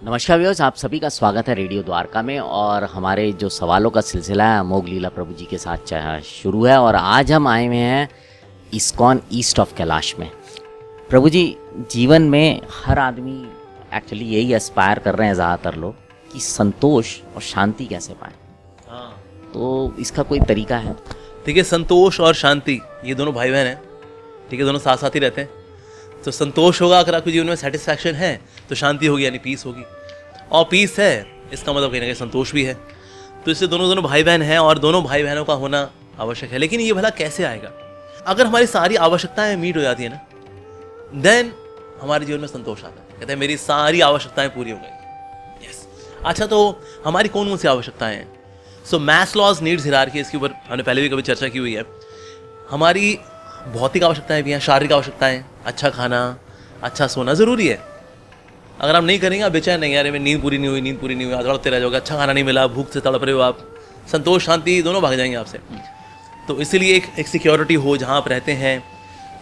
नमस्कार व्यूअर्स, आप सभी का स्वागत है रेडियो द्वारका में। और हमारे जो सवालों का सिलसिला है अमोघ लीला प्रभु जी के साथ शुरू है। और आज हम आए हुए हैं इस्कॉन ईस्ट ऑफ कैलाश में। प्रभु जी, जीवन में हर आदमी एक्चुअली यही एस्पायर कर रहे हैं ज़्यादातर लोग कि संतोष और शांति कैसे पाएं। हाँ, तो इसका कोई तरीका है? ठीक है। संतोष और शांति ये दोनों भाई बहन हैं, ठीक है। दोनों साथ साथ ही रहते हैं। तो संतोष होगा अगर आपके जीवन में सेटिस्फैक्शन है, तो शांति होगी यानी पीस होगी। और पीस है इसका मतलब कहीं ना कहीं संतोष भी है। तो इससे दोनों भाई बहन हैं और दोनों भाई बहनों का होना आवश्यक है। लेकिन ये भला कैसे आएगा? अगर हमारी सारी आवश्यकताएं मीट हो जाती है ना, देन हमारे जीवन में संतोष आता है। कहते हैं मेरी सारी आवश्यकताएं पूरी हो गई। यस। अच्छा, तो हमारी कौन कौन सी आवश्यकताएं हैं? सो मैस्लोज नीड्स हायरार्की, इसके ऊपर हमने पहले भी कभी चर्चा की हुई है। हमारी भौतिक आवश्यकताएं भी हैं, शारीरिक आवश्यकताएं। अच्छा खाना, अच्छा सोना ज़रूरी है। अगर आप नहीं करेंगे, आप बेचैन नहीं, यार नींद पूरी नहीं हुई, तड़पते रह जाओगे। अच्छा खाना नहीं मिला, भूख से तड़प रहे हो आप, संतोष शांति दोनों भाग जाएंगे आपसे। तो इसीलिए एक सिक्योरिटी हो जहाँ आप रहते हैं,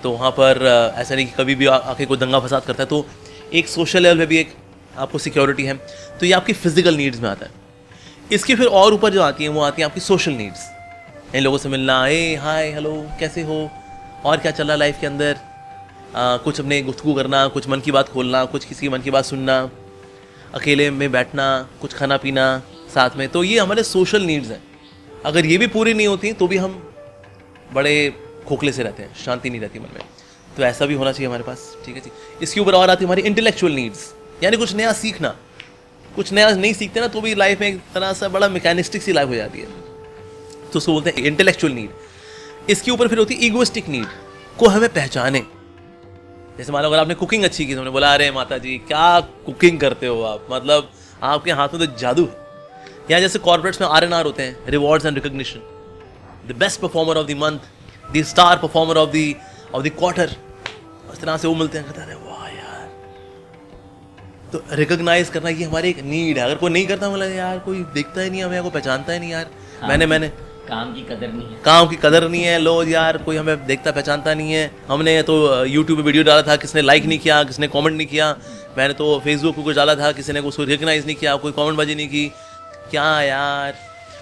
तो वहाँ पर ऐसा नहीं कि कभी भी आके कोई दंगा फसाद करता है। तो एक सोशल लेवल पे भी एक आपको सिक्योरिटी है। तो ये आपकी फिजिकल नीड्स में आता है। इसकी फिर और ऊपर जो आती हैं वो आती हैं आपकी सोशल नीड्स। इन लोगों से मिलना, ए हाय हेलो कैसे हो, और क्या चल रहा है लाइफ के अंदर, कुछ अपने गुफ्तगू करना, कुछ मन की बात खोलना, कुछ किसी की मन की बात सुनना, अकेले में बैठना, कुछ खाना पीना साथ में। तो ये हमारे सोशल नीड्स हैं। अगर ये भी पूरी नहीं होती तो भी हम बड़े खोखले से रहते हैं, शांति नहीं रहती मन में। तो ऐसा भी होना चाहिए हमारे पास, ठीक है जी। इसके ऊपर और आती है हमारी इंटेलेक्चुअल नीड्स, यानी कुछ नया सीखना। कुछ नया नहीं सीखते ना तो भी लाइफ में एक तरह से बड़ा मैकेनिस्टिक सी लाइफ हो जाती है। तो उसको बोलते हैं इंटेलेक्चुअल नीड। इसके ऊपर फिर होती है ईगोइस्टिक नीड, को हमें पहचाने। जैसे मान लो अगर आपने कुकिंग अच्छी की, तुमने बोला अरे माता जी क्या कुकिंग करते हो आप, मतलब आपके हाथ में तो जादू है। या जैसे कॉर्पोरेट्स में R&R होते हैं, rewards and recognition, the best performer of the month, the star performer of the quarter, उस तरह से वो मिलते हैं। कहते हैं वाह यार। तो रिकॉग्नाइज करना ये हमारी एक नीड है। अगर कोई नहीं करता, मतलब यार कोई देखता ही नहीं, हमें कोई पहचानता ही नहीं यार। हाँ, मैंने काम की कदर नहीं है। काम की कदर नहीं है, लो यार कोई हमें देखता पहचानता नहीं है। हमने तो यूट्यूब पे वीडियो डाला था, किसने लाइक नहीं किया, किसने कमेंट नहीं किया। मैंने तो फेसबुक पे कुछ डाला था, किसी ने उसको रिकग्नाइज नहीं किया, कोई कमेंट बाजी नहीं की। क्या यार,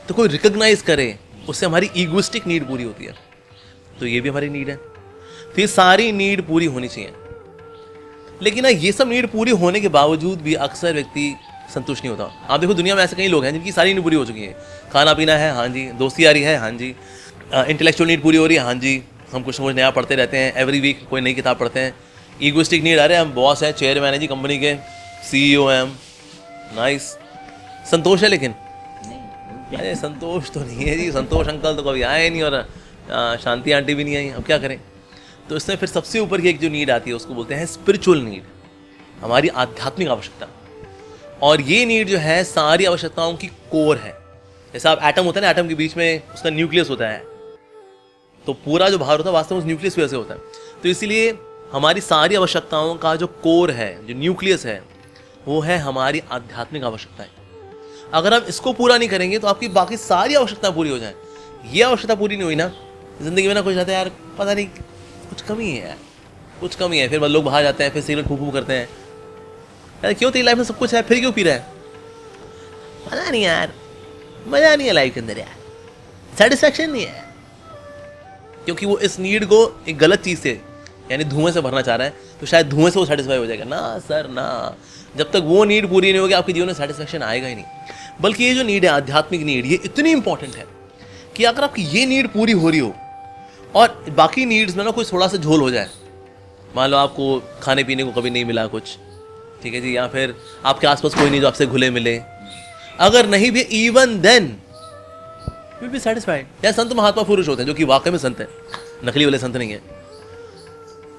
तो कोई रिकग्नाइज करे, उससे हमारी ईगोइस्टिक नीड पूरी होती है। तो ये भी हमारी नीड है। तो ये सारी नीड पूरी होनी चाहिए। लेकिन ना ये सब नीड पूरी होने के बावजूद भी अक्सर व्यक्ति संतुष्ट नहीं होता। आप देखो दुनिया में ऐसे कई लोग हैं जिनकी सारी नीड पूरी हो चुकी है। खाना पीना है, हाँ जी। दोस्ती यारी है, हाँ जी। इंटेलेक्चुअल नीड पूरी हो रही है, हाँ जी। हम कुछ ना कुछ नया पढ़ते रहते हैं, एवरी वीक कोई नई किताब पढ़ते हैं। ईगोइस्टिक नीड, अरे हम बॉस हैं, चेयरमैन है जी कंपनी के, CEO हैं हम, नाइस। संतोष है लेकिन अरे संतोष तो नहीं है जी। संतोष अंकल तो कभी आए नहीं, और शांति आंटी भी नहीं आई। अब क्या करें? तो इसमें फिर सबसे ऊपर की एक जो नीड आती है उसको बोलते हैं स्पिरिचुअल नीड, हमारी आध्यात्मिक आवश्यकता। और ये नीड जो है सारी आवश्यकताओं की कोर है। जैसे आप एटम होता है ना, एटम के बीच में उसका न्यूक्लियस होता है, तो पूरा जो बाहर होता है वास्तव में उस न्यूक्लियस की वजह से होता है। तो इसीलिए हमारी सारी आवश्यकताओं का जो कोर है, जो न्यूक्लियस है, वो है हमारी आध्यात्मिक आवश्यकताएं। अगर हम इसको पूरा नहीं करेंगे तो आपकी बाकी सारी आवश्यकताएं पूरी हो जाएं। ये आवश्यकता पूरी नहीं हुई ना, जिंदगी में ना कुछ रहता है यार, पता नहीं कुछ कमी है यार, कुछ कमी है। फिर लोग बाहर जाते हैं, फिर सिगरेट फूक करते हैं। यार क्यों, तेरी लाइफ में सब कुछ है, फिर क्यों पी रहा है? पता नहीं यार, मजा नहीं है लाइफ के अंदर यार, सेटिस्फैक्शन नहीं है। क्योंकि वो इस नीड को एक गलत चीज से, यानी धुएं से भरना चाह रहा है। तो शायद धुएं से वो सेटिस्फाई हो जाएगा ना सर, ना। जब तक वो नीड पूरी नहीं होगी आपके जीवन में सेटिस्फैक्शन आएगा ही नहीं। बल्कि ये जो नीड है, आध्यात्मिक नीड, ये इतनी इंपॉर्टेंट है कि अगर आपकी ये नीड पूरी हो रही हो और बाकी नीड्स में ना कोई थोड़ा सा झोल हो जाए, मान लो आपको खाने पीने को कभी नहीं मिला कुछ, ठीक है जी, या फिर आपके आसपास कोई नहीं जो आपसे घुले मिले, अगर नहीं भी, even then will be satisfied. या संत महात्मा पुरुष होते हैं जो कि वाकई में संत हैं, नकली वाले संत नहीं है,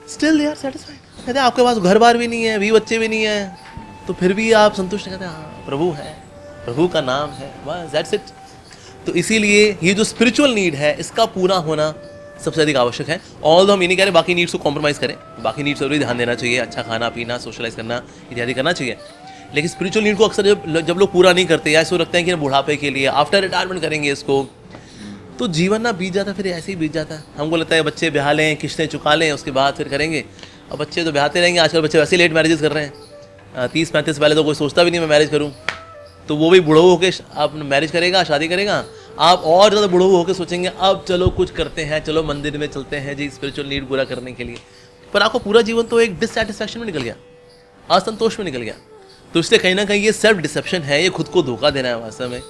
स्टिल दे आर सेटिस्फाइड। कहते हैं आपके पास घर बार भी नहीं है, 20 बच्चे भी नहीं है, तो फिर भी आप संतुष्ट। कहते हैं हाँ प्रभु है, प्रभु का नाम है, बस दैट्स इट। तो इसीलिए ये जो स्पिरिचुअल नीड है, इसका पूरा होना सबसे अधिक आवश्यक है। ऑल हम ये नहीं कह रहे बाकी नीड्स को कॉम्प्रोमाइज़ करें, बाकी नीड्स पर भी ध्यान देना चाहिए, अच्छा खाना पीना, सोशलाइज करना इत्यादि करना चाहिए। लेकिन स्पिरिचुअल नीड को अक्सर जब लोग पूरा नहीं करते, या इसको रखते हैं कि बुढ़ापे के लिए, आफ्टर रिटायरमेंट करेंगे इसको, तो जीवन ना बीत जाता है, फिर ऐसे ही बीत जाता है। हमको लगता है बच्चे ब्याह लें, किस्तें चुका लें, उसके बाद फिर करेंगे। अब बच्चे तो ब्याहते रहेंगे, आजकल बच्चे वैसे लेट मैरिजेस कर रहे हैं। 30-35 पहले तो कोई सोचता भी नहीं मैं मैरिज करूँ, तो वो भी बूढ़ो होके आप मैरिज करेगा, शादी करेगा, आप और ज़्यादा बूढ़ो होकर सोचेंगे अब चलो कुछ करते हैं, चलो मंदिर में चलते हैं जी स्पिरिचुअल नीड पूरा करने के लिए। पर आपको पूरा जीवन तो एक डिससेटिस्फैक्शन में निकल गया, असंतोष में निकल गया। तो इसलिए कहीं ना कहीं ये सेल्फ डिसेप्शन है, ये खुद को धोखा देना है वास्तव में,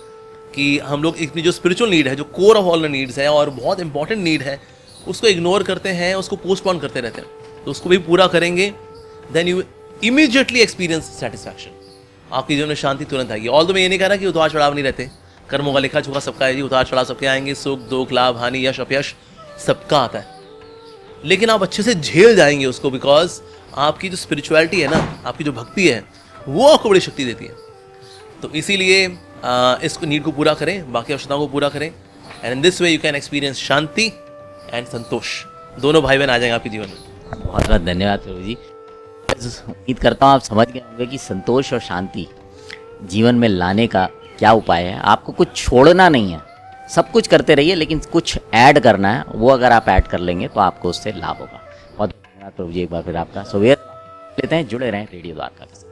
कि हम लोग अपनी जो स्पिरिचुअल नीड है, जो core of all the needs है और बहुत इंपॉर्टेंट नीड है, उसको इग्नोर करते हैं, उसको पोस्टपोन करते रहते हैं। तो उसको भी पूरा करेंगे, then you immediately experience satisfaction, आपकी जीवन में शांति तुरंत आएगी। ऑल तो मैं ये नहीं कह रहा कि उतार चढ़ाव नहीं रहते, कर्मों का लिखा छुपा सबका है जी, उतार चढ़ाव सबके आएंगे, सुख दुख लाभ हानि यश अपयश सबका आता है, लेकिन आप अच्छे से झेल जाएंगे उसको, बिकॉज आपकी जो स्पिरिचुअलिटी है ना, आपकी जो भक्ति है, वो आपको बड़ी शक्ति देती है। तो इसीलिए इस नीड को पूरा करें, बाकी आवश्यकताओं को पूरा करें, and in this way you can experience shanti and santosh, दोनों भाई बहन आ जाएंगे आपके जीवन में। बहुत बहुत धन्यवाद प्रभु जी। उम्मीद करता हूँ आप समझ गए होंगे कि संतोष और शांति जीवन में लाने का क्या उपाय है। आपको कुछ छोड़ना नहीं है, सब कुछ करते रहिए, लेकिन कुछ ऐड करना है, वो अगर आप ऐड कर लेंगे तो आपको उससे लाभ होगा। बहुत धन्यवाद प्रभु जी एक बार फिर आपका। सो लेते हैं, जुड़े रहें रेडियो द्वारका के साथ।